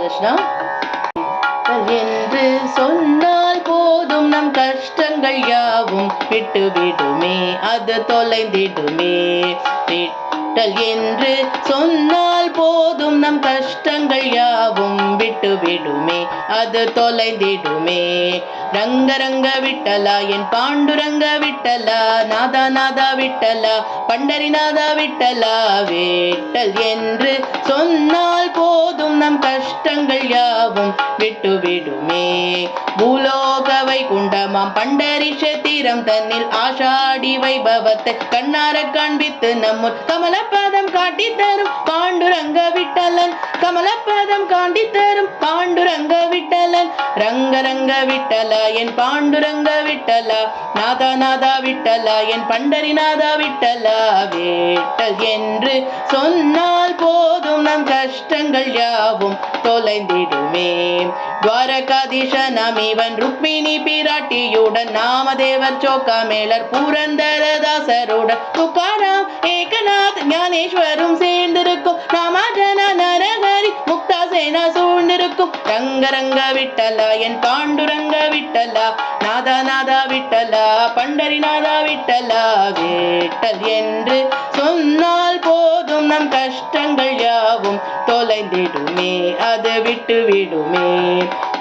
கிருஷ்ணா. என்று சொன்னால் போதும் நம் கஷ்டங்கள் யாவும் விட்டு விடுமே, அது தொலைந்திடுமே. விட்டல் என்று சொன்னால் போதும் நம் கஷ்டங்கள் யாவும் விட்டு விடுமே, அது தொலைந்திடுமே. ரங்க ரங்க விட்டலா என் பாண்டுரங்க விட்டலா, நாதா நாதா விட்டலா பண்டரிநாதா விட்டலா. விட்டல் என்று சொன்னால் போதும் நம் கஷ்டங்கள் யாவும் விட்டு விடுமே. பூலோக வைகுண்டமாம் பண்டரி கஷேத்திரம் தன்னில் ஆஷாடி வைபவத்தை கண்ணார காண்பித்து நம்முன் கமலப்பதம் காட்டி தரும் பாண்டுரங்க விட்டலன், கமலப்பதம் காட்டி தரும் பாண்டுரங்க விட்டலன். ரங்க ரங்க விட்டலா என் பாண்டுரங்க விட்டலா, நாதா நாதா விட்டலா என் பண்டரிநாதா விட்டலா. விட்டல் என்று சொன்னால் போதும் நம் கஷ்டங்கள் யாவும் தொலைந்திடுமே. துவாரகாதீசனாம் இவன் ருக்மிணி பிராட்டியுடன், நாமதேவர் சோக்காமேளர் புரந்தரதாசருடன், துக்காராம் ஏகநாத் ஞானேஸ்வரும் சேர்ந்திருக்கும், ராமாஜன நரஹரி முக்தாசேனா சூழ்ந்திருக்கும். ரங்க ரங்க விட்டலா என் பாண்டுரங்க விட்டலா, நாதா நாதா விட்டலா பண்டரிநாதா விட்டலா. விட்டல் என்று சொன்னால் போதும் நம் கஷ்டங்கள் யாவும் தொலைந்திடுமே, அது விட்டு விடுமே.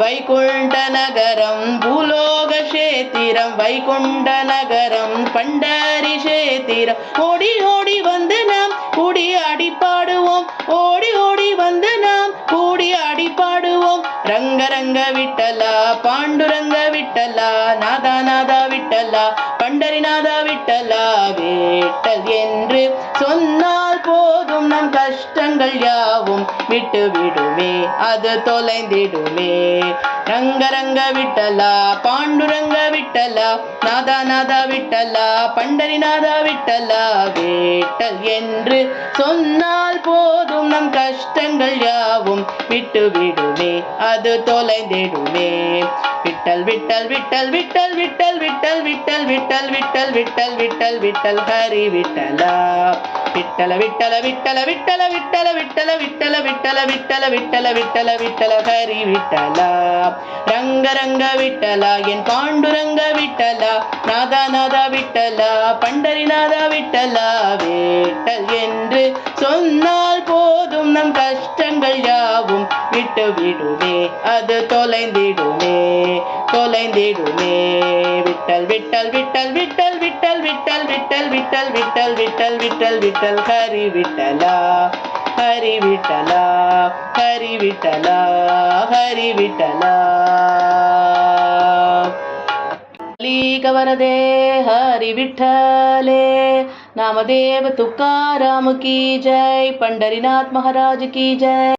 வைகுண்ட நகரம் பூலோக கஷேத்திரம், வைகுண்ட நகரம் பண்டரி கஷேத்திரம். ஓடி ஓடி வந்து நாம் கூடி ஆடி பாடுவோம், ஓடி ஓடி வந்து நாம் கூடி ஆடி பாடுவோம். ரங்க ரங்க விட்டலா பாண்டுரங்க விட்டலா, நாதா நாதா விட்டலா பண்டரிநாதா விட்டலா. விட்டல் என்று சொன்னால் போதும் நம் கஷ்டங்கள் யாவும் விட்டு விடுமே, அது தொலைந்திடுமே. ரங்க ரங்க விட்டலா பாண்டுரங்க விட்டலா, நாதா நாதா விட்டலா பண்டரிநாதா விட்டலா. விட்டல் என்று சொன்னால் போதும் நம் கஷ்டங்கள் யாவும் விட்டு விடுமே, அது தொலைந்திடுமே. விட்டல் விட்டல் விட்டல் விட்டல் விட்டல் விட்டல் விட்டல் விட்டல் விட்டல் விட்டல் விட்டல் விட்டல் ஹரி விட்டலா. விட்டல விட்டல விட்டல விட்டல விட்டல விட்டல விட்டல விட்டல விட்டல விட்டல விட்டல விட்டல ஹரி விட்டலா. ரங்க ரங்க விட்டலா என் பாண்டுரங்க விட்டலா, நாதா நாதா விட்டலா பண்டரிநாதா விட்டலா. விட்டல் என்று சொன்னால் போதும் நம் கஷ்டங்கள் யாவும் விட்டு விடுமே, அது தொலைந்திடுமே தொலைந்திடுமே. விட்டல் விட்டல் விட்டல் விட்டல் விட்டல் விட்டல் விட்டல் விட்டல் விட்டல் விட்டல் விட்டல் விட்டல் ஹரி விட்டலா. ஹரி விட்டலா ஹரி விட்டலா ஹரி விட்டலா. वरदे हरि विठ्ठले, नामदेव तुकाराम की जय, पंडरीनाथ महाराज की जय.